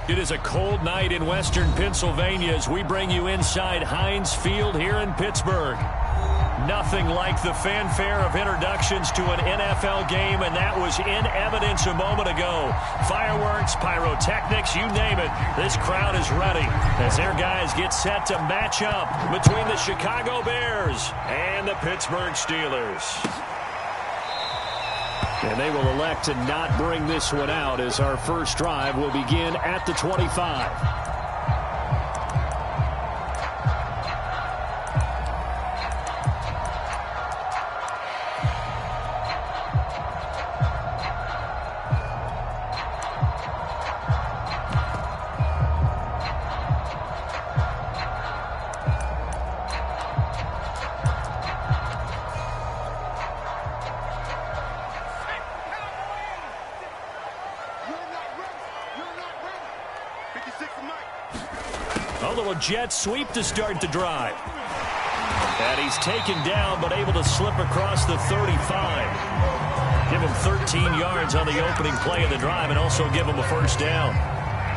It is a cold night in western Pennsylvania as we bring you inside Heinz Field here in Pittsburgh. Nothing like the fanfare of introductions to an NFL game, and that was in evidence a moment ago. Fireworks, pyrotechnics, you name it. This crowd is ready as their guys get set to match up between the Chicago Bears and the Pittsburgh Steelers. And they will elect to not bring this one out as our first drive will begin at the 25. A little jet sweep to start the drive. And he's taken down, but able to slip across the 35. Give him 13 yards on the opening play of the drive and also give him a first down.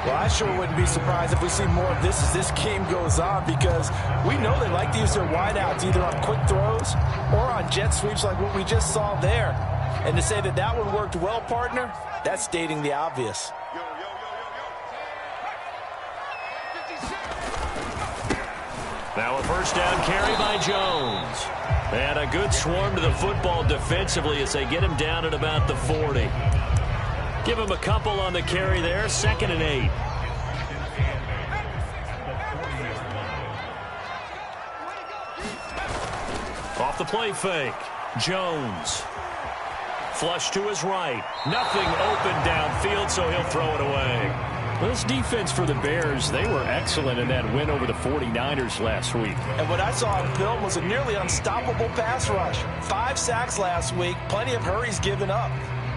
Well, I sure wouldn't be surprised if we see more of this as this game goes on, because we know they like to use their wideouts either on quick throws or on jet sweeps like what we just saw there. And to say that that one worked well, partner, that's stating the obvious. Now a first down carry by Jones. And a good swarm to the football defensively as they get him down at about the 40. Give him a couple on the carry there, 2nd and 8. Off the play fake, Jones. Flush to his right. Nothing open downfield, so he'll throw it away. This defense for the Bears, they were excellent in that win over the 49ers last week. And what I saw on film was a nearly unstoppable pass rush. 5 sacks last week, plenty of hurries given up.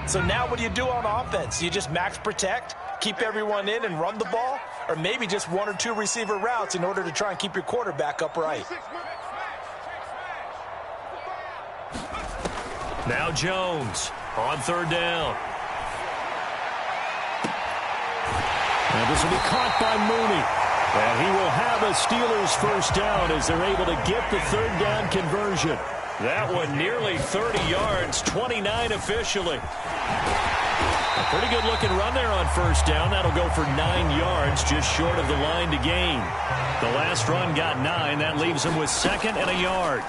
So now what do you do on offense? You just max protect, keep everyone in and run the ball? Or maybe just 1 or 2 receiver routes in order to try and keep your quarterback upright? Now Jones on 3rd down. And this will be caught by Mooney. And he will have a Steelers first down as they're able to get the 3rd down conversion. That one nearly 30 yards, 29 officially. A pretty good looking run there on first down. That'll go for 9 yards, just short of the line to gain. The last run got 9. That leaves him with 2nd and a yard.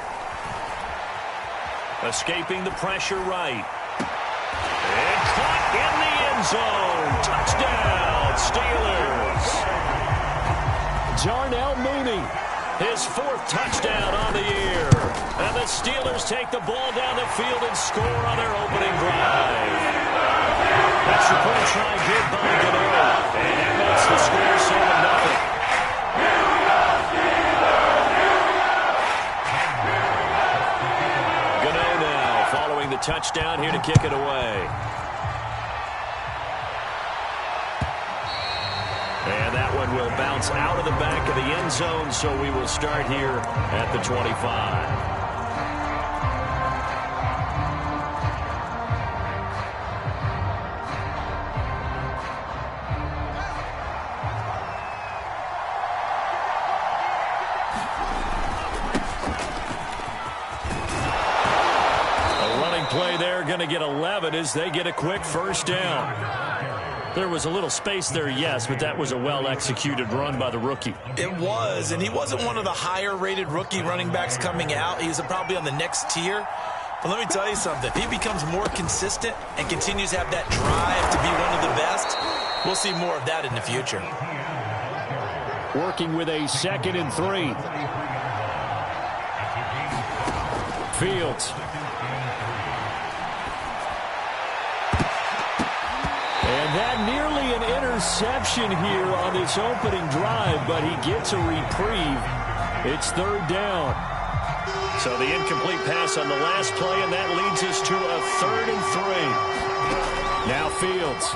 Escaping the pressure right. And caught in the end zone. Touchdown, Steelers. Darnell Mooney, his 4th touchdown on the year. And the Steelers take the ball down the field and score on their opening drive. Extra point try good by Gano. And that makes the score 7-0. The touchdown here to kick it away. And that one will bounce out of the back of the end zone, so we will start here at the 25. Play there, going to get 11 as they get a quick first down. There was a little space there, yes, but that was a well-executed run by the rookie. It was, and he wasn't one of the higher-rated rookie running backs coming out. He's probably on the next tier. But let me tell you something. If he becomes more consistent and continues to have that drive to be one of the best, we'll see more of that in the future. Working with a 2nd and 3. Fields. And that nearly an interception here on this opening drive, but he gets a reprieve. It's 3rd down. So the incomplete pass on the last play, and that leads us to a 3rd and 3. Now Fields.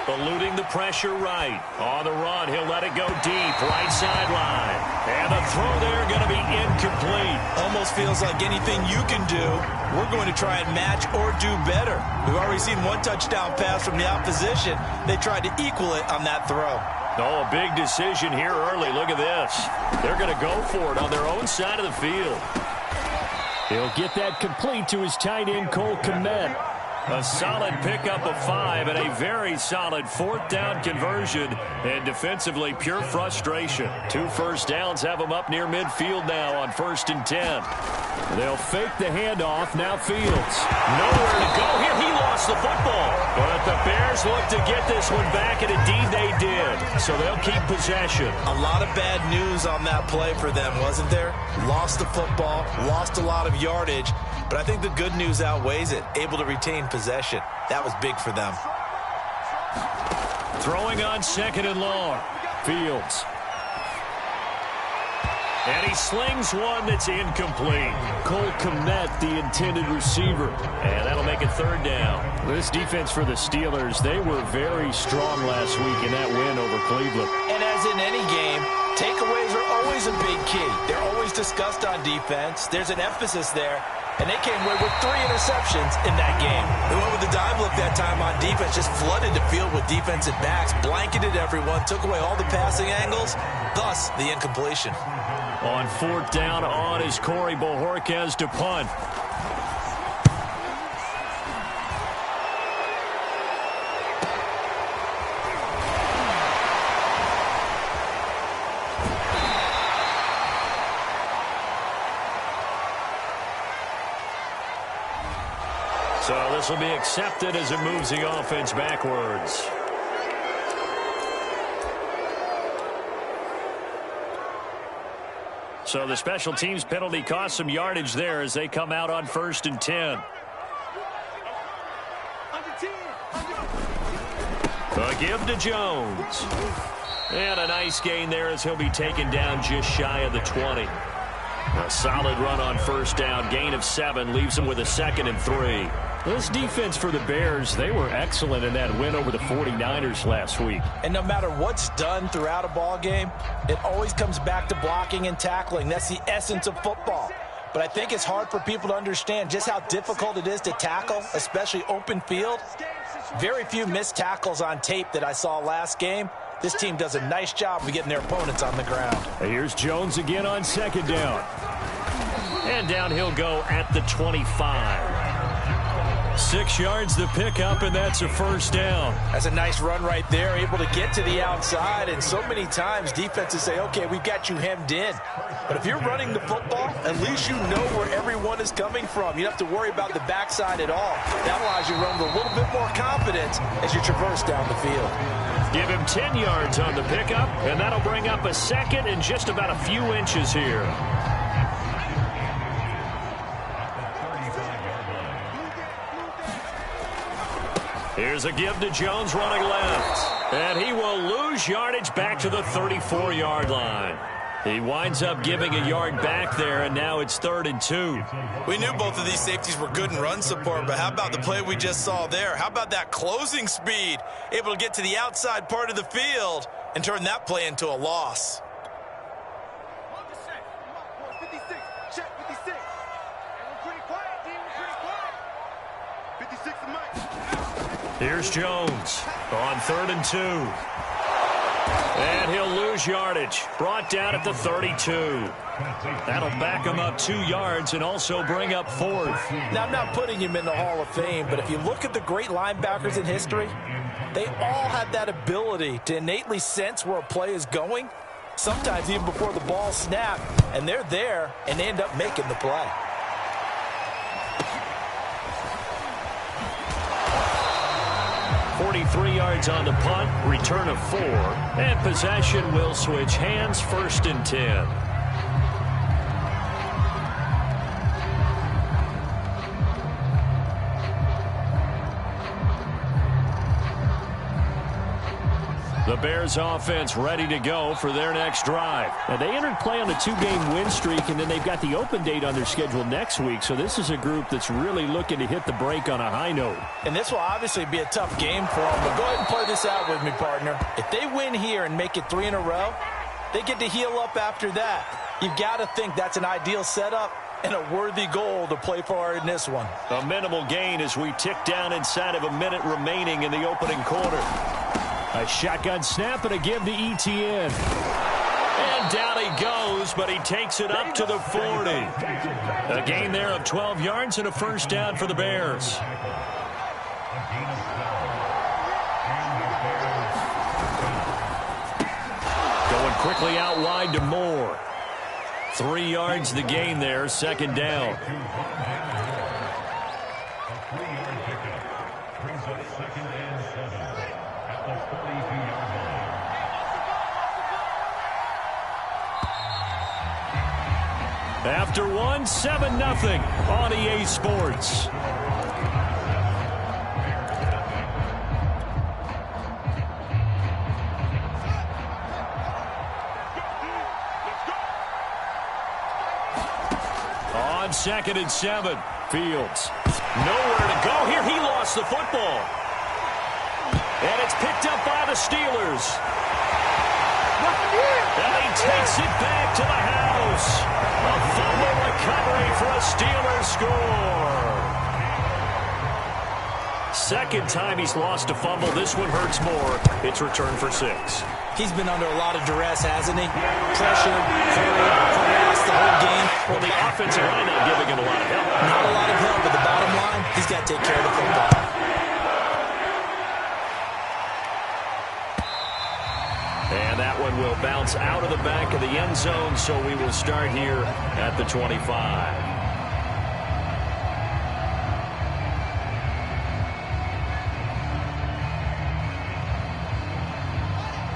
Eluding the pressure right. On the run, he'll let it go deep. Right sideline. And the throw there going to be incomplete. Almost feels like anything you can do, we're going to try and match or do better. We've already seen one touchdown pass from the opposition. They tried to equal it on that throw. Oh, a big decision here early. Look at this. They're going to go for it on their own side of the field. He'll get that complete to his tight end, Cole Kmet. A solid pickup of 5 and a very solid 4th down conversion. And defensively, pure frustration. 2 first downs have them up near midfield now on 1st and 10. They'll fake the handoff. Now Fields. Nowhere to go here. He lost the football. But the Bears look to get this one back, and indeed they did. So they'll keep possession. A lot of bad news on that play for them, wasn't there? Lost the football, lost a lot of yardage. But I think the good news outweighs it. Able to retain possession. That was big for them. Throwing on 2nd and long. Fields. And he slings one that's incomplete. Cole Kmet, the intended receiver. And that'll make it 3rd down. This defense for the Steelers, they were very strong last week in that win over Cleveland. And as in any game, takeaways are always a big key. They're always discussed on defense. There's an emphasis there. And they came away with 3 interceptions in that game. They went with the dive look that time on defense, just flooded the field with defensive backs, blanketed everyone, took away all the passing angles, thus the incompletion. On 4th down on is Corey Bojorquez to punt. So this will be accepted as it moves the offense backwards. So the special teams penalty cost some yardage there as they come out on 1st and 10. A give to Jones. And a nice gain there as he'll be taken down just shy of the 20. A solid run on 1st down. Gain of 7 leaves them with a 2nd and 3. This defense for the Bears, they were excellent in that win over the 49ers last week. And no matter what's done throughout a ball game, it always comes back to blocking and tackling. That's the essence of football. But I think it's hard for people to understand just how difficult it is to tackle, especially open field. Very few missed tackles on tape that I saw last game. This team does a nice job of getting their opponents on the ground. Here's Jones again on 2nd down. And down he'll go at the 25. 6 yards the pickup, and that's a 1st down. That's a nice run right there, able to get to the outside. And so many times defenses say, okay, we've got you hemmed in. But if you're running the football, at least you know where everyone is coming from. You don't have to worry about the backside at all. That allows you to run with a little bit more confidence as you traverse down the field. Give him 10 yards on the pickup, and that'll bring up a 2nd and just about a few inches here. Here's a give to Jones running left. And he will lose yardage back to the 34-yard line. He winds up giving a yard back there, and now it's 3rd and 2. We knew both of these safeties were good in run support, but how about the play we just saw there? How about that closing speed? Able to get to the outside part of the field and turn that play into a loss. Here's Jones on 3rd and 2. And he'll lose yardage. Brought down at the 32. That'll back him up 2 yards and also bring up 4th. Now, I'm not putting him in the Hall of Fame, but if you look at the great linebackers in history, they all have that ability to innately sense where a play is going, sometimes even before the ball snapped, and they're there, and they end up making the play. .43 yards on the punt, return of 4, and possession will switch hands, 1st and 10. The Bears offense ready to go for their next drive. And they entered play on a 2-game win streak, and then they've got the open date on their schedule next week. So this is a group that's really looking to hit the break on a high note. And this will obviously be a tough game for them. But go ahead and play this out with me, partner. If they win here and make it 3 in a row, they get to heal up after that. You've got to think that's an ideal setup and a worthy goal to play for in this one. A minimal gain as we tick down inside of a minute remaining in the opening quarter. A shotgun snap and a give to ETN. And down he goes, but he takes it up to the 40. A gain there of 12 yards and a first down for the Bears. Going quickly out wide to Moore. 3 yards the gain there, second down. After one, 7-0 on EA Sports. On 2nd and 7, Fields. Nowhere to go here. He lost the football. And it's picked up by the Steelers. And he takes it back to the house. A fumble recovery for a Steelers score. Second time he's lost a fumble. This one hurts more. It's returned for 6. He's been under a lot of duress, hasn't he? Pressured, harassed the whole game. Well, the offensive line not giving him a lot of help. Not a lot of help, but the bottom line, he's got to take care of the football. And that one will bounce out of the back of the end zone, so we will start here at the 25.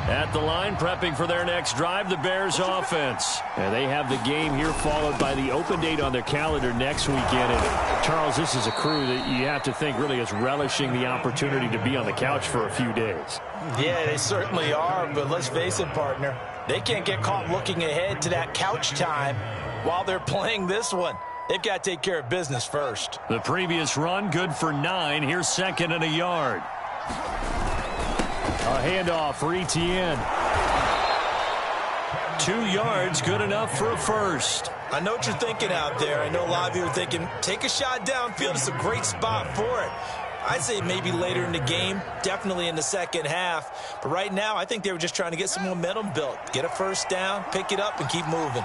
At the line, prepping for their next drive, the Bears offense. And they have the game here followed by the open date on their calendar next weekend. And Charles, this is a crew that you have to think really is relishing the opportunity to be on the couch for a few days. Yeah, they certainly are, but let's face it, partner. They can't get caught looking ahead to that couch time while they're playing this one. They've got to take care of business first. The previous run, good for 9. Here's 2nd and a yard. A handoff for ETN. 2 yards, good enough for a first. I know what you're thinking out there. I know a lot of you are thinking, take a shot downfield. It's a great spot for it. I'd say maybe later in the game, definitely in the second half. But right now, I think they were just trying to get some momentum built. Get a first down, pick it up, and keep moving.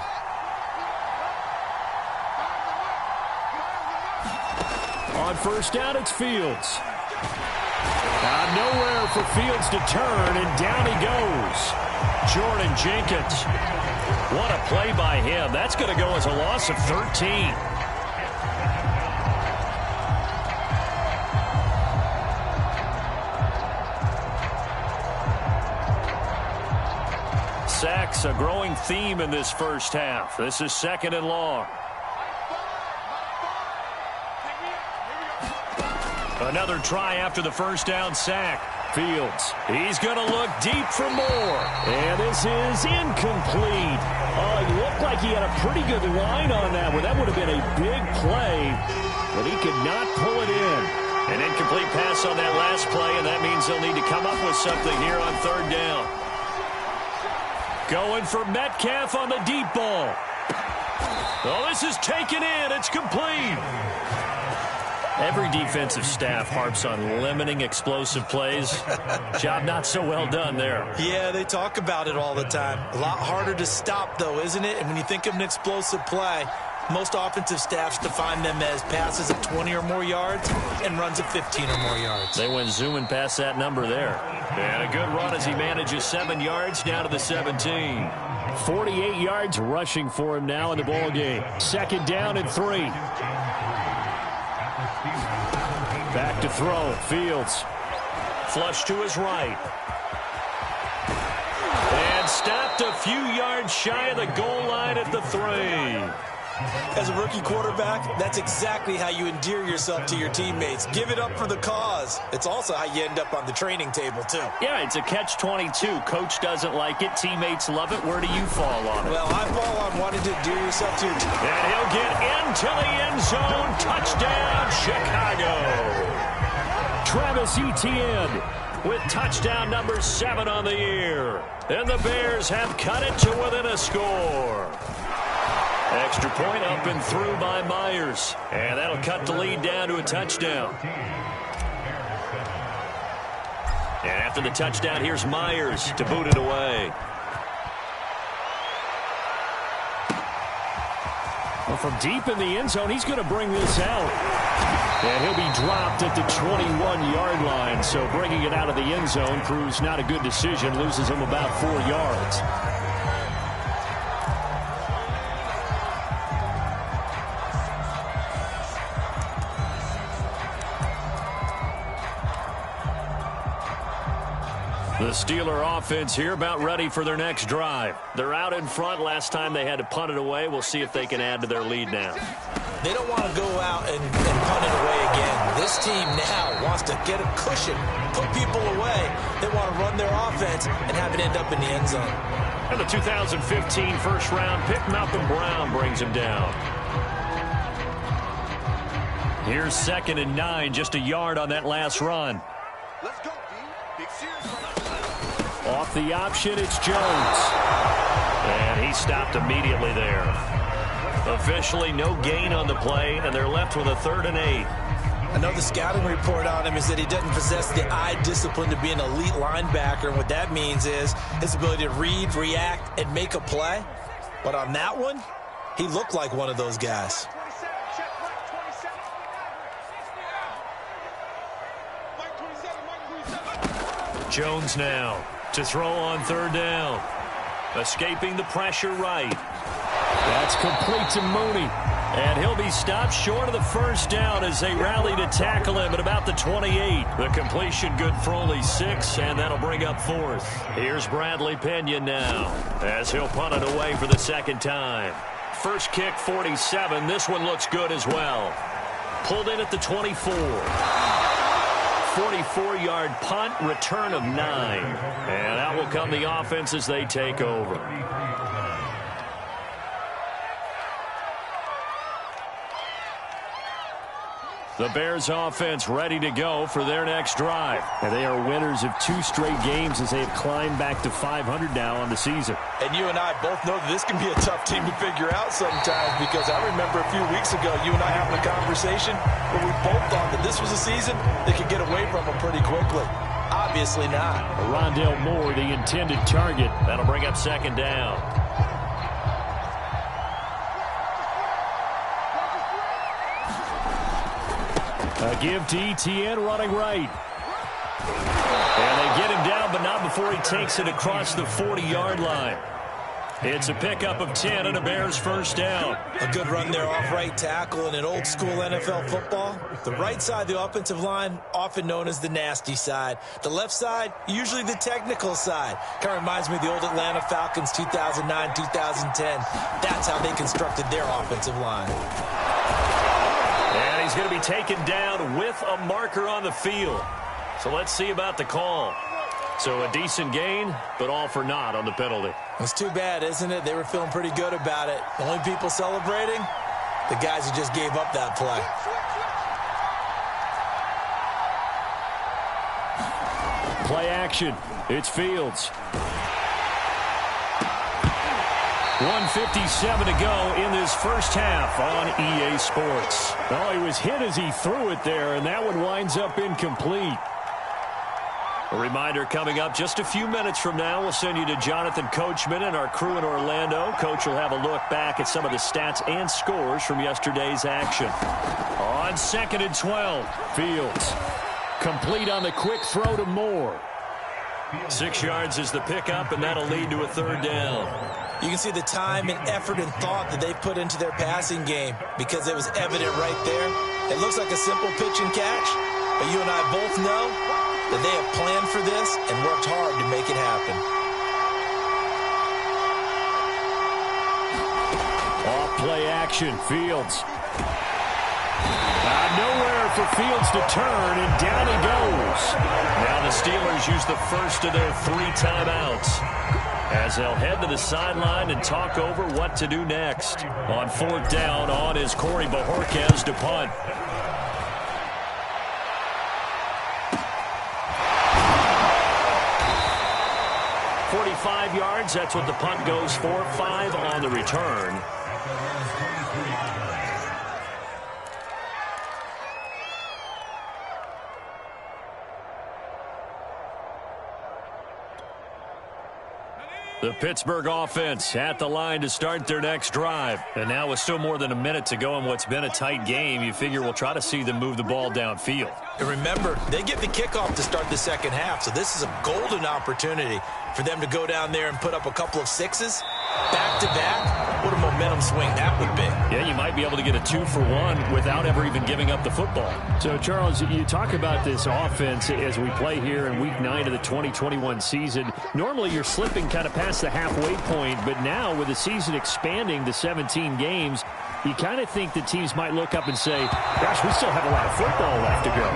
On first down, it's Fields. Nowhere for Fields to turn, and down he goes. Jordan Jenkins. What a play by him. That's going to go as a loss of 13. Sacks, a growing theme in this first half. This is 2nd and long. Another try after the first down sack. Fields, he's going to look deep for more. And this is incomplete. Oh, it looked like he had a pretty good line on that one. That would have been a big play, but he could not pull it in. An incomplete pass on that last play, and that means they'll need to come up with something here on 3rd down. Going for Metcalf on the deep ball. Oh, this is taken in. It's complete. Every defensive staff harps on limiting explosive plays. Job not so well done there. Yeah, they talk about it all the time. A lot harder to stop, though, isn't it? And when you think of an explosive play, most offensive staffs define them as passes of 20 or more yards and runs of 15 or more yards. They went zooming past that number there. And a good run as he manages 7 yards down to the 17. 48 yards rushing for him now in the ball game. 2nd down and 3. Back to throw. Fields. Flush to his right. And stopped a few yards shy of the goal line at the 3. As a rookie quarterback, that's exactly how you endear yourself to your teammates. Give it up for the cause. It's also how you end up on the training table, too. Yeah, it's a catch-22. Coach doesn't like it. Teammates love it. Where do you fall on it? Well, I fall on wanting to endear yourself to your team. And he'll get into the end zone. Touchdown, Chicago. Travis Etienne with touchdown number 7 on the year. And the Bears have cut it to within a score. Extra point up and through by Myers. And that'll cut the lead down to a touchdown. And after the touchdown, here's Myers to boot it away. Well, from deep in the end zone, he's going to bring this out. And he'll be dropped at the 21-yard line. So bringing it out of the end zone proves not a good decision. Loses him about 4 yards. The Steeler offense here about ready for their next drive. They're out in front. Last time they had to punt it away. We'll see if they can add to their lead now. They don't want to go out and punt it away again. This team now wants to get a cushion, put people away. They want to run their offense and have it end up in the end zone. And the 2015 first-round pick, Malcolm Brown, brings him down. Here's 2nd and 9, just a yard on that last run. Let's go, D. Big ßears. Off the option, it's Jones. And he stopped immediately there. Officially no gain on the play, and they're left with a 3rd and 8. I know the scouting report on him is that he doesn't possess the eye discipline to be an elite linebacker, and what that means is his ability to read, react, and make a play. But on that one, he looked like one of those guys. Jones now to throw on 3rd down. Escaping the pressure right. That's complete to Mooney. And he'll be stopped short of the 1st down as they rally to tackle him at about the 28. The completion good for only 6, and that'll bring up 4th. Here's Bradley Pinion now as he'll punt it away for the 2nd time. First kick, 47. This one looks good as well. Pulled in at the 24. 44-yard punt, return of 9. And out will come the offense as they take over. The Bears offense ready to go for their next drive. And they are winners of 2 straight games as they have climbed back to 500 now on the season. And you and I both know that this can be a tough team to figure out sometimes, because I remember a few weeks ago you and I having a conversation where we both thought that this was a season that could get away from them pretty quickly. Obviously not. Rondale Moore, the intended target. That'll bring up 2nd down. A give to Etienne running right. And they get him down, but not before he takes it across the 40-yard line. It's a pickup of 10 and a Bears 1st down. A good run there off right tackle in an old school NFL football. The right side of the offensive line, often known as the nasty side. The left side, usually the technical side. Kind of reminds me of the old Atlanta Falcons 2009, 2010. That's how they constructed their offensive line. And he's going to be taken down with a marker on the field. So let's see about the call. So a decent gain, but all for naught on the penalty. It's too bad, isn't it? They were feeling pretty good about it. The only people celebrating, the guys who just gave up that play. Play action. It's Fields. 1:57 to go in this first half on EA Sports. Oh, he was hit as he threw it there, and that one winds up incomplete. A reminder coming up just a few minutes from now. We'll send you to Jonathan Coachman and our crew in Orlando. Coach will have a look back at some of the stats and scores from yesterday's action. On 2nd and 12. Fields. Complete on the quick throw to Moore. 6 yards is the pickup, and that'll lead to a 3rd down. You can see the time and effort and thought that they put into their passing game because it was evident right there. It looks like a simple pitch and catch, but you and I both know that they have planned for this and worked hard to make it happen. Off play action. Fields. Nowhere for Fields to turn, and down he goes. Now the Steelers use the first of their 3 timeouts as they'll head to the sideline and talk over what to do next. On 4th down, on is Corey Bojorquez to punt. Yards, that's what the punt goes for. 5 on the return. The Pittsburgh offense at the line to start their next drive. And now with still more than a minute to go in what's been a tight game, you figure we'll try to see them move the ball downfield. And remember, they get the kickoff to start the second half, so this is a golden opportunity for them to go down there and put up a couple of 6s back-to-back. What a momentum swing that would be. Yeah, you might be able to get a 2-for-1 without ever even giving up the football. So, Charles, you talk about this offense as we play here in Week 9 of the 2021 season. Normally, you're slipping kind of past the halfway point, but now with the season expanding to 17 games, you kind of think the teams might look up and say, gosh, we still have a lot of football left to go.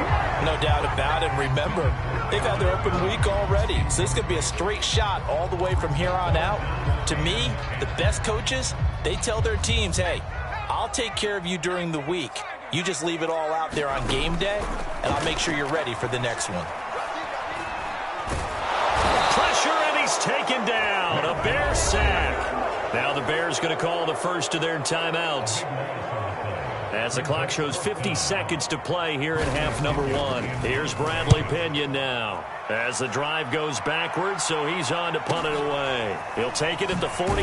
No doubt about it. Remember, they've had their open week already, so this could be a straight shot all the way from here on out. To me, the best coaches, they tell their teams, hey, I'll take care of you during the week. You just leave it all out there on game day, and I'll make sure you're ready for the next one. Pressure, and he's taken down. A Bear sack. Now the Bears going to call the first of their timeouts as the clock shows 50 seconds to play here in half number 1. Here's Bradley Pinion now as the drive goes backwards, so he's on to punt it away. He'll take it at the 42.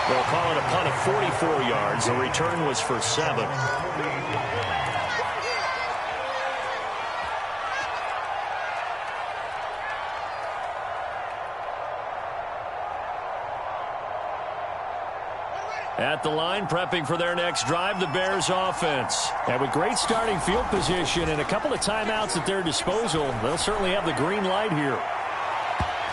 They'll call it a punt of 44 yards. The return was for 7. At the line, prepping for their next drive, the Bears offense. And with great starting field position and a couple of timeouts at their disposal, they'll certainly have the green light here.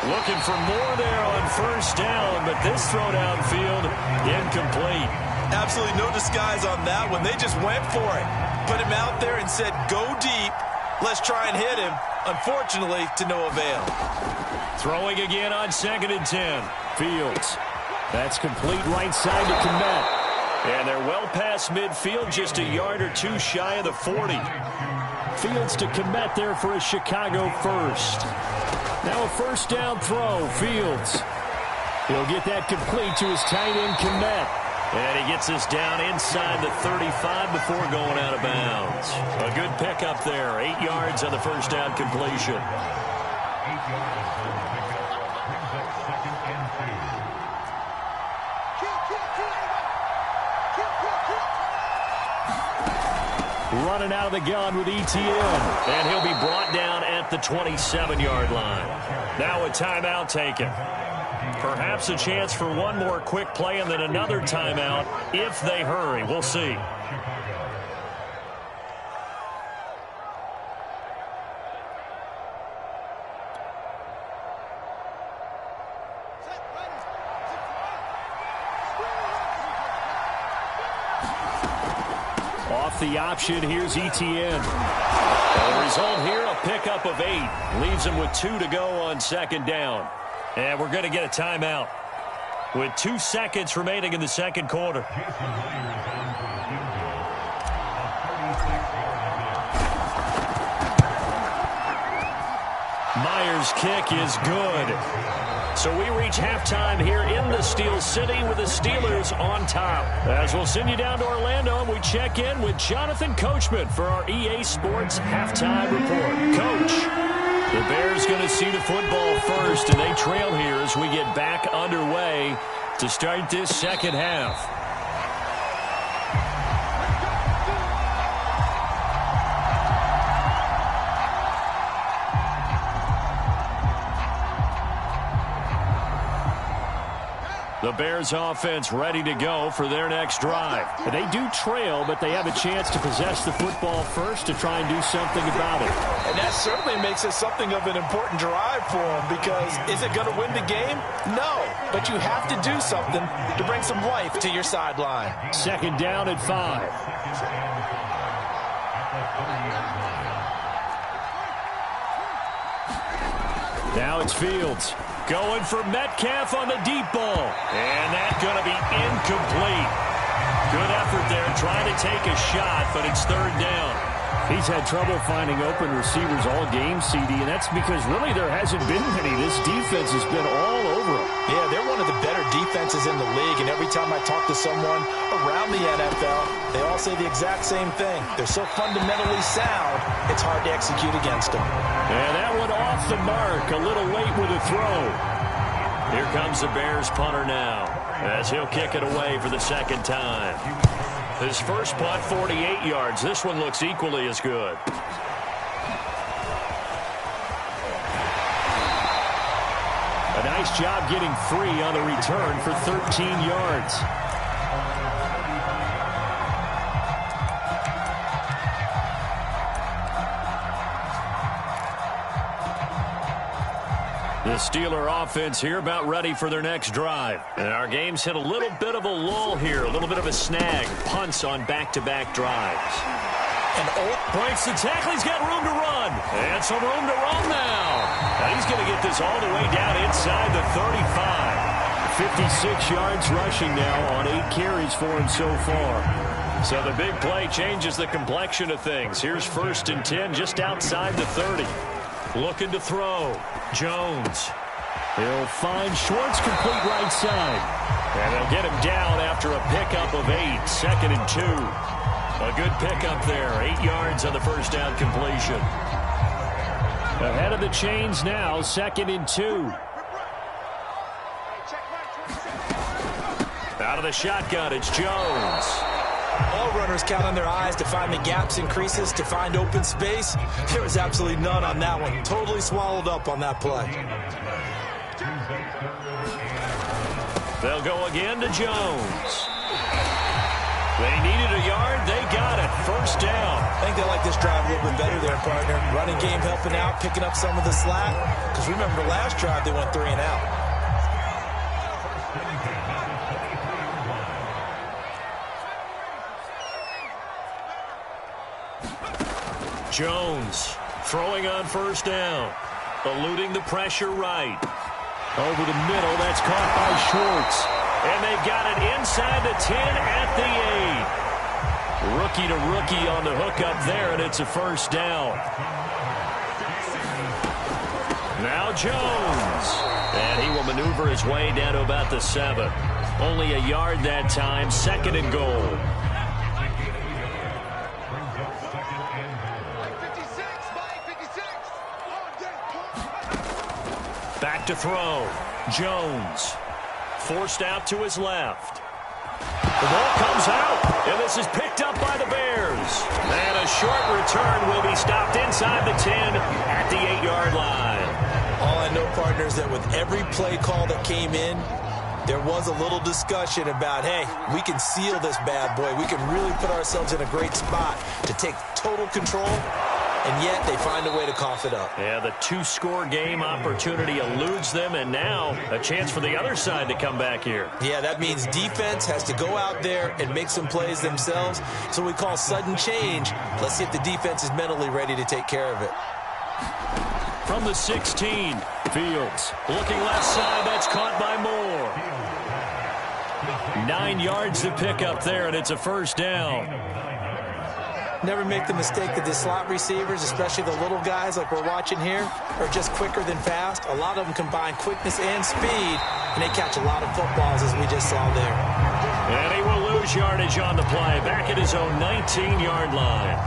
Looking for more there on 1st down, but this throw downfield incomplete. Absolutely no disguise on that one. They just went for it. Put him out there and said, go deep. Let's try and hit him. Unfortunately, to no avail. Throwing again on 2nd and 10. Fields. That's complete right side to Kmet. And they're well past midfield, just a yard or 2 shy of the 40. Fields to Kmet there for a Chicago first. Now a 1st down throw. Fields. He'll get that complete to his tight end, Kmet. And he gets this down inside the 35 before going out of bounds. A good pickup there. 8 yards on the 1st down completion. Running out of the gun with ETN. And he'll be brought down at the 27-yard line. Now a timeout taken. Perhaps a chance for one more quick play and then another timeout if they hurry. We'll see. Off the option, here's ETN. The result here, a pickup of 8. Leaves him with 2 to go on 2nd down. And we're going to get a timeout with 2 seconds remaining in the 2nd quarter. Myers' kick is good. So we reach halftime here in the Steel City with the Steelers on top. As we'll send you down to Orlando, and we check in with Jonathan Coachman for our EA Sports Halftime Report. Coach, the Bears going to see the football first, and they trail here as we get back underway to start this 2nd half. The Bears offense ready to go for their next drive. They do trail, but they have a chance to possess the football first to try and do something about it. And that certainly makes it something of an important drive for them, because is it going to win the game? No, but you have to do something to bring some life to your sideline. Second down at 5. Now it's Fields. Going for Metcalf on the deep ball. And that's going to be incomplete. Good effort there trying to take a shot, but it's third down. He's had trouble finding open receivers all game, CD, and that's because really there hasn't been many. This defense has been all over him. Yeah, they're one of the better defenses in the league, and every time I talk to someone around the NFL, they all say the exact same thing. They're so fundamentally sound, it's hard to execute against them. And that one off the mark, a little late with a throw. Here comes the Bears punter now, as he'll kick it away for the second time. His first punt, 48 yards. This one looks equally as good. A nice job getting free on the return for 13 yards. The Steeler offense here about ready for their next drive. And our game's hit a little bit of a lull here, a little bit of a snag. Punts on back-to-back drives. And breaks the tackle. He's got room to run. And some room to run now. And he's going to get this all the way down inside the 35. 56 yards rushing now on 8 carries for him so far. So the big play changes the complexion of things. Here's 1st and 10 just outside the 30. Looking to throw. Jones. He'll find Schwartz, complete right side. And they'll get him down after a pickup of 8. 2nd and 2. A good pickup there. 8 yards on the first down completion. Ahead of the chains now. 2nd and 2. Out of the shotgun, it's Jones. All runners count on their eyes to find the gaps and creases, to find open space. There was absolutely none on that one. Totally swallowed up on that play. They'll go again to Jones. They needed a yard. They got it. First down. I think they like this drive a little bit better there, partner. Running game helping out, picking up some of the slack. Because remember, last drive they went 3 and out. Jones throwing on first down. Eluding the pressure right. Over the middle, that's caught by Schwartz. And they've got it inside the 10 at the 8. Rookie to rookie on the hookup there, and it's a first down. Now Jones. And he will maneuver his way down to about the 7. Only a yard that time, 2nd and goal. Back to throw. Jones. Forced out to his left. The ball comes out, and this is picked up by the Bears. And a short return will be stopped inside the 10 at the 8-yard line. All I know, partner, is that with every play call that came in, there was a little discussion about, hey, we can seal this bad boy. We can really put ourselves in a great spot to take total control. And yet they find a way to cough it up. Yeah, the 2-score game opportunity eludes them, and now a chance for the other side to come back here. Yeah, that means defense has to go out there and make some plays themselves. So we call sudden change. Let's see if the defense is mentally ready to take care of it. From the 16, Fields looking left side. That's caught by Moore. 9 yards to pick up there, and it's a first down. Never make the mistake that the slot receivers, especially the little guys like we're watching here, are just quicker than fast. A lot of them combine quickness and speed, and they catch a lot of footballs, as we just saw there. And he will lose yardage on the play, back at his own 19-yard line.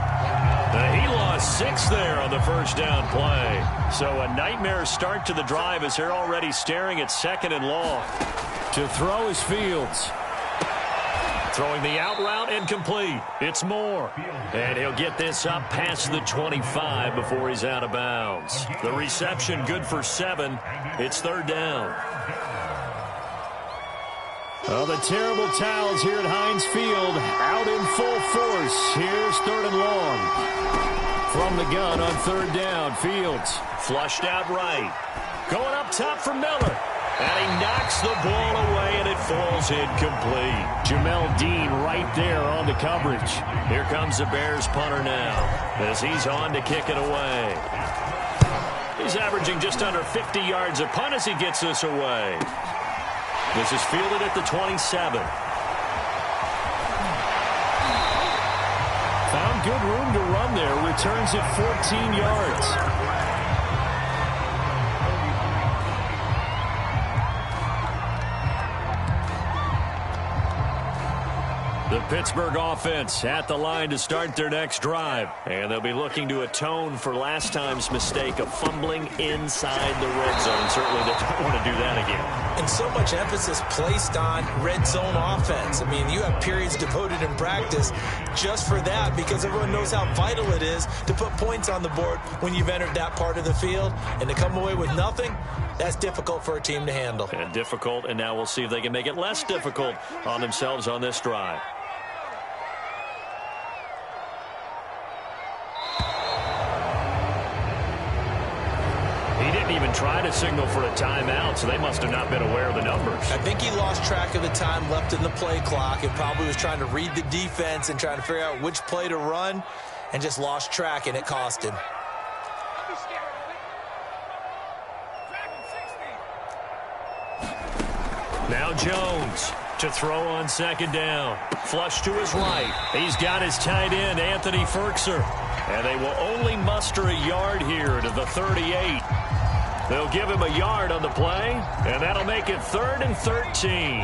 He lost 6 there on the first down play. So a nightmare start to the drive as they're already staring at 2nd and long. To throw is Fields. Throwing the out route and complete. It's Moore. And he'll get this up past the 25 before he's out of bounds. The reception good for 7. It's third down. Oh, the terrible towels here at Heinz Field out in full force. Here's 3rd and long. From the gun on 3rd down, Fields. Flushed out right. Going up top for Miller. And he knocks the ball away, and it falls incomplete. Jamel Dean right there on the coverage. Here comes the Bears punter now as he's on to kick it away. He's averaging just under 50 yards a punt as he gets this away. This is fielded at the 27. Found good room to run there. Returns it 14 yards. The Pittsburgh offense at the line to start their next drive. And they'll be looking to atone for last time's mistake of fumbling inside the red zone. Certainly they don't want to do that again. And so much emphasis placed on red zone offense. I mean, you have periods devoted in practice just for that because everyone knows how vital it is to put points on the board when you've entered that part of the field. And to come away with nothing, that's difficult for a team to handle. And difficult, and now we'll see if they can make it less difficult on themselves on this drive. He didn't even try to signal for a timeout, so they must have not been aware of the numbers. I think he lost track of the time left in the play clock and probably was trying to read the defense and trying to figure out which play to run and just lost track, and it cost him. Now Jones to throw on 2nd down. Flush to his right. He's got his tight end, Anthony Ferkser. And they will only muster a yard here to the 38. They'll give him a yard on the play, and that'll make it 3rd and 13.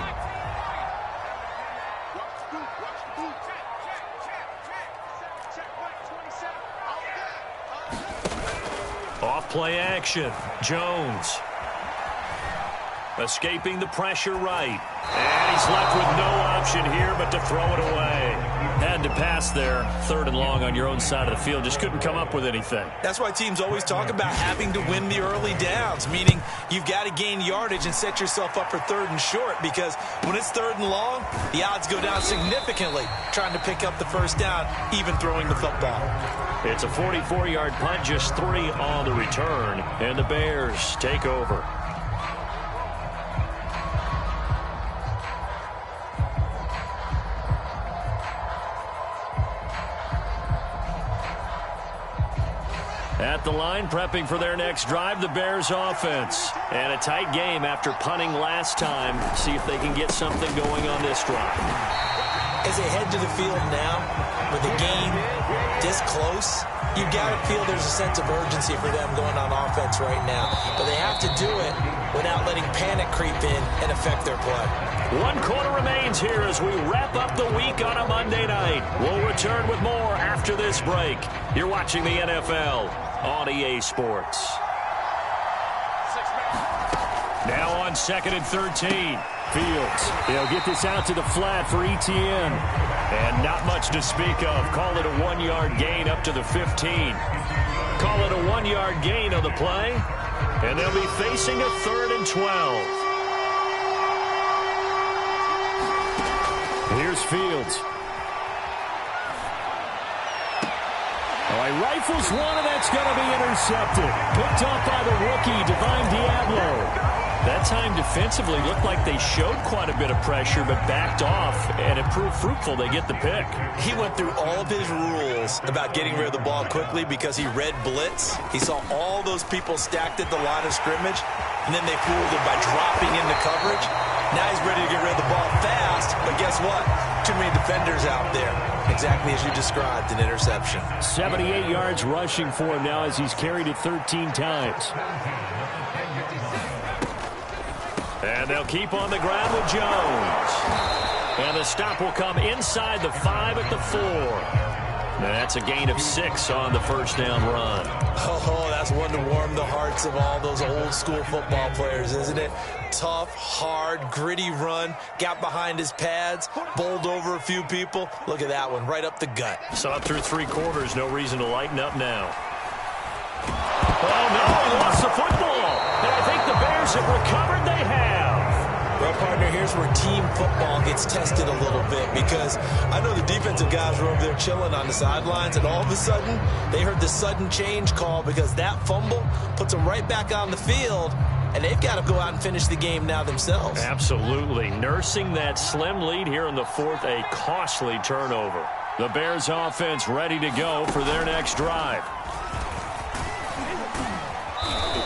Off play action. Jones. Escaping the pressure right. And he's left with no option here but to throw it away. Had to pass there. 3rd and long on your own side of the field. Just couldn't come up with anything. That's why teams always talk about having to win the early downs, meaning you've got to gain yardage and set yourself up for 3rd and short, because when it's 3rd and long, the odds go down significantly trying to pick up the first down, even throwing the football. It's a 44-yard punt, just 3 on the return, and the Bears take over. At the line, prepping for their next drive, the Bears offense. And a tight game after punting last time. See if they can get something going on this drive. As they head to the field now, with the game this close, you've got to feel there's a sense of urgency for them going on offense right now. But they have to do it without letting panic creep in and affect their play. 1 quarter remains here as we wrap up the week on a Monday night. We'll return with more after this break. You're watching the NFL on EA Sports. Now on 2nd and 13. Fields. They'll get this out to the flat for Etienne. And not much to speak of. Call it a 1-yard gain up to the 15. Call it a 1-yard gain on the play. And they'll be facing a 3rd and 12. Here's Fields. Oh, he rifles one, and that's going to be intercepted. Picked up by the rookie, Divine Diablo. That time defensively looked like they showed quite a bit of pressure but backed off, and it proved fruitful. They get the pick. He went through all of his rules about getting rid of the ball quickly because he read blitz. He saw all those people stacked at the line of scrimmage, and then they fooled him by dropping into coverage. Now he's ready to get rid of the ball fast, but guess what? Too many defenders out there. Exactly as you described, an interception. 78 yards rushing for him now as he's carried it 13 times. And they'll keep on the ground with Jones. And the stop will come inside the 5 at the 4. Now that's a gain of 6 on the first down run. Oh, that's one to warm the hearts of all those old school football players, isn't it? Tough, hard, gritty run. Got behind his pads, bowled over a few people. Look at that one, right up the gut. Saw it through 3 quarters. No reason to lighten up now. Oh, no, he lost the football. And I think the Bears have recovered. They have. Well, partner, here's where team football gets tested a little bit, because I know the defensive guys were over there chilling on the sidelines, and all of a sudden, they heard the sudden change call because that fumble puts them right back on the field, and they've got to go out and finish the game now themselves. Absolutely. Nursing that slim lead here in the fourth, a costly turnover. The Bears offense ready to go for their next drive.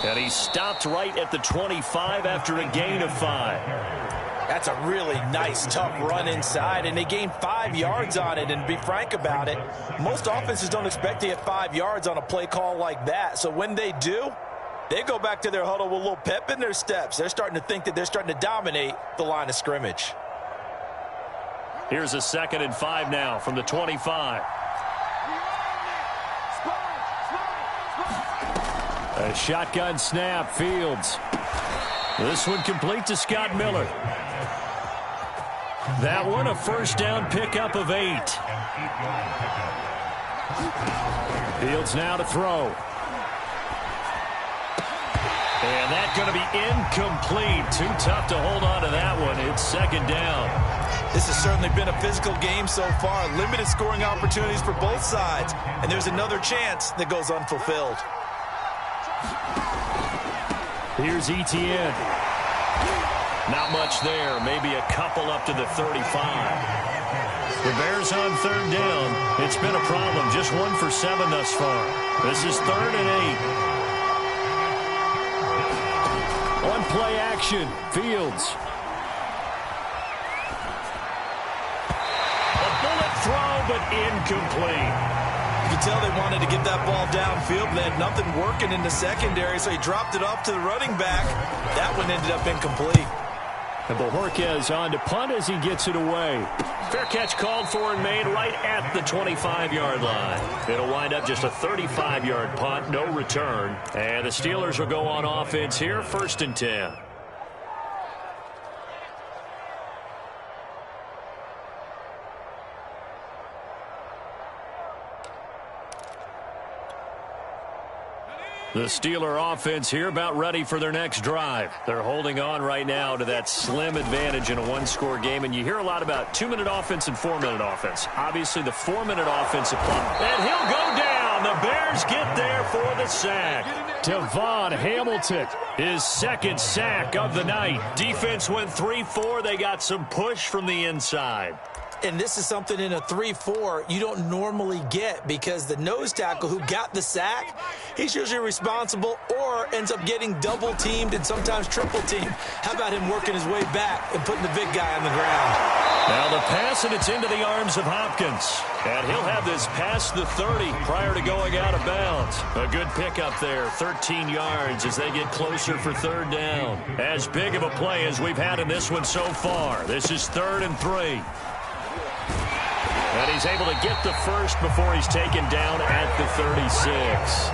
And he stopped right at the 25 after a gain of 5. That's a really nice, tough run inside, and they gained 5 yards on it. And to be frank about it, most offenses don't expect to get 5 yards on a play call like that. So when they do, they go back to their huddle with a little pep in their steps. They're starting to think that they're starting to dominate the line of scrimmage. Here's a 2nd and 5 now from the 25. A shotgun snap, Fields. This one complete to Scott Miller. That one a first down pickup of 8. Fields now to throw. And that's going to be incomplete. Too tough to hold on to that one. It's 2nd down. This has certainly been a physical game so far. Limited scoring opportunities for both sides. And there's another chance that goes unfulfilled. Here's Etienne. Not much there. Maybe a couple up to the 35. The Bears on 3rd down. It's been a problem. Just 1 for 7 thus far. This is 3rd and 8. On play action. Fields. A bullet throw, but incomplete. You could tell they wanted to get that ball downfield. They had nothing working in the secondary, so he dropped it off to the running back. That one ended up incomplete. And Bojorquez on to punt as he gets it away. Fair catch called for and made right at the 25-yard line. It'll wind up just a 35-yard punt, no return. And the Steelers will go on offense here, 1st and 10. The Steeler offense here about ready for their next drive. They're holding on right now to that slim advantage in a one-score game. And you hear a lot about 2-minute offense and 4-minute offense. Obviously, the 4-minute offense applies. And he'll go down. The Bears get there for the sack. Devon Hamilton, his 2nd sack of the night. Defense went 3-4. They got some push from the inside. And this is something in a 3-4 you don't normally get, because the nose tackle who got the sack, he's usually responsible or ends up getting double-teamed and sometimes triple-teamed. How about him working his way back and putting the big guy on the ground? Now the pass, and it's into the arms of Hopkins. And he'll have this past the 30 prior to going out of bounds. A good pickup there, 13 yards as they get closer for 3rd down. As big of a play as we've had in this one so far. This is 3rd and 3. And he's able to get the first before he's taken down at the 36.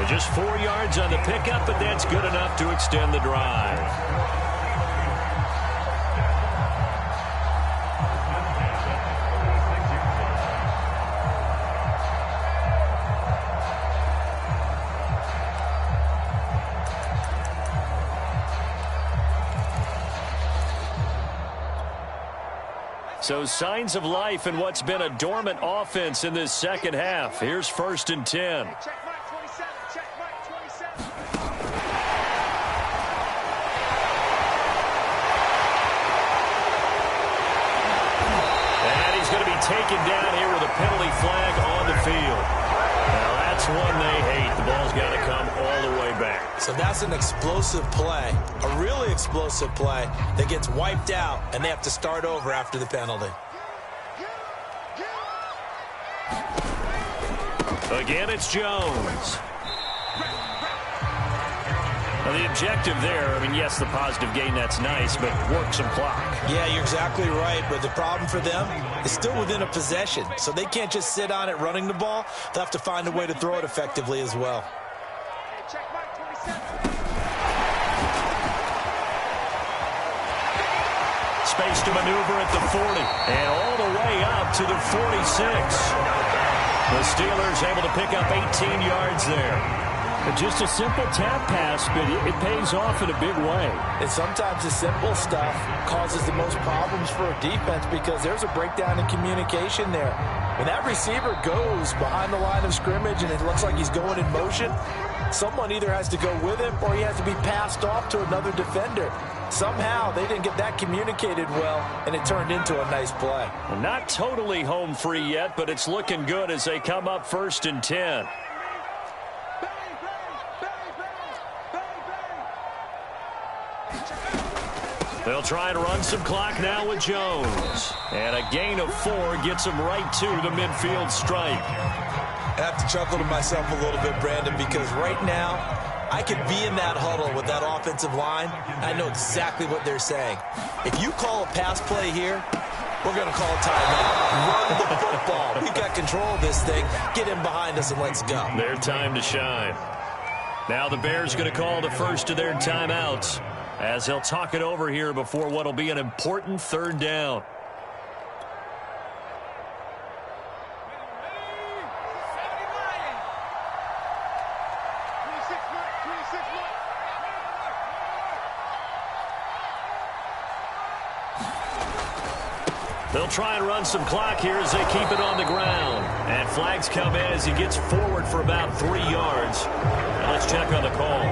Just 4 yards on the pickup, but that's good enough to extend the drive. So signs of life in what's been a dormant offense in this 2nd half. Here's 1st and 10. Check Mike 27. Check Mike 27. And he's going to be taken down here with a penalty flag on the field. Now that's one they hate. The ball's got to come all the way back. So that's an explosive play, a really explosive play that gets wiped out, and they have to start over after the penalty. Again, it's Jones. Now, the objective there, I mean, yes, the positive gain, that's nice, but work some clock. Yeah, you're exactly right, but the problem for them is still within a possession, so they can't just sit on it running the ball. They'll have to find a way to throw it effectively as well. Check Mike 27. Space to maneuver at the 40, and all the way up to the 46. The Steelers able to pick up 18 yards there. Just a simple tap pass, but it pays off in a big way. And sometimes the simple stuff causes the most problems for a defense because there's a breakdown in communication there. When that receiver goes behind the line of scrimmage and it looks like he's going in motion, someone either has to go with him or he has to be passed off to another defender. Somehow they didn't get that communicated well, and it turned into a nice play. Not totally home free yet, but it's looking good as they come up 1st and 10. They'll try and run some clock now with Jones. And a gain of 4 gets him right to the midfield stripe. I have to chuckle to myself a little bit, Brandon, because right now I could be in that huddle with that offensive line. I know exactly what they're saying. If you call a pass play here, we're going to call a timeout. Run the football. We've got control of this thing. Get him behind us and let's go. Their time to shine. Now the Bears going to call the first of their timeouts as they'll talk it over here before what will be an important 3rd down. They'll try and run some clock here as they keep it on the ground. And flags come in as he gets forward for about 3 yards. Now let's check on the call.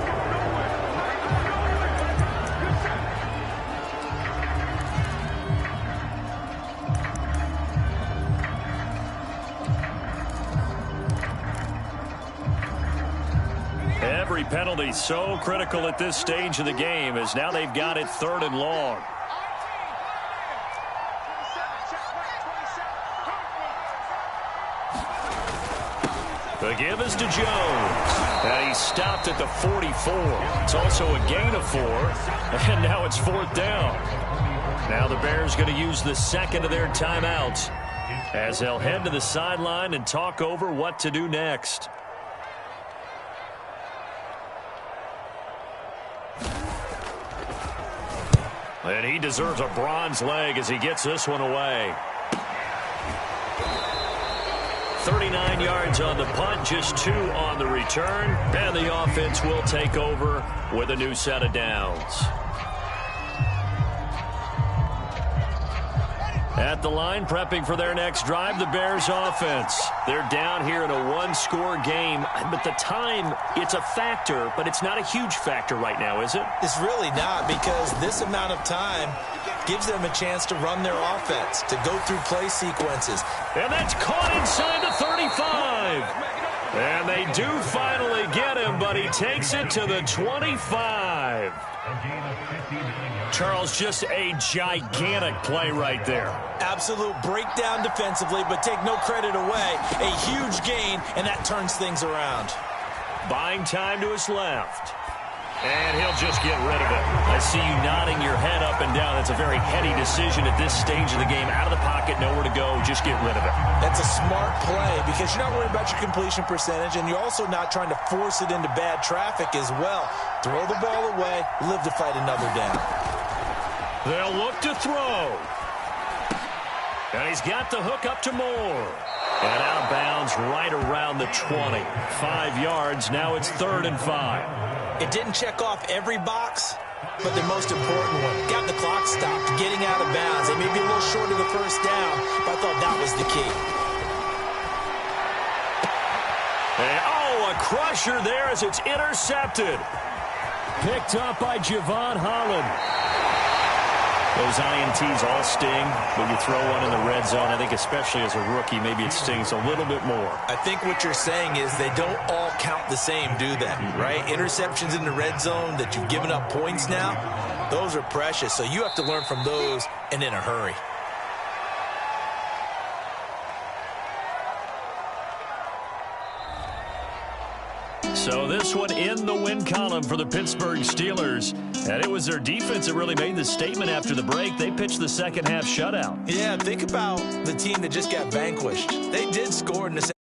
Every penalty so critical at this stage of the game as now they've got it 3rd and long. The give is to Jones. And he stopped at the 44. It's also a gain of 4. And now it's 4th down. Now the Bears going to use the second of their timeouts as they'll head to the sideline and talk over what to do next. And he deserves a bronze leg as he gets this one away. 39 yards on the punt, just 2 on the return. And the offense will take over with a new set of downs. At the line, prepping for their next drive, the Bears offense. They're down here in a 1-score game. But the time, it's a factor, but it's not a huge factor right now, is it? It's really not, because this amount of time gives them a chance to run their offense, to go through play sequences. And that's caught inside the 35. And they do finally get him, but he takes it to the 25. Charles, just a gigantic play right there. Absolute breakdown defensively, but take no credit away. A huge gain, and that turns things around. Buying time to his left. And he'll just get rid of it. I see you nodding your head up and down. That's a very heady decision at this stage of the game. Out of the pocket, nowhere to go. Just get rid of it. That's a smart play because you're not worried about your completion percentage, and you're also not trying to force it into bad traffic as well. Throw the ball away, live to fight another down. They'll look to throw. And he's got the hook up to Moore. And out of bounds right around the 20. 5 yards. Now it's 3rd and 5. It didn't check off every box, but the most important one. Got the clock stopped, getting out of bounds. They may be a little short of the 1st down, but I thought that was the key. And, a crusher there as it's intercepted. Picked up by Javon Holland. Those INTs all sting, but you throw one in the red zone. I think especially as a rookie, maybe it stings a little bit more. I think what you're saying is they don't all count the same, do they? Right? Interceptions in the red zone that you've given up points now, those are precious. So you have to learn from those and in a hurry. So this one in the win column for the Pittsburgh Steelers. And it was their defense that really made the statement after the break. They pitched the second half shutout. Yeah, think about the team that just got vanquished. They did score in the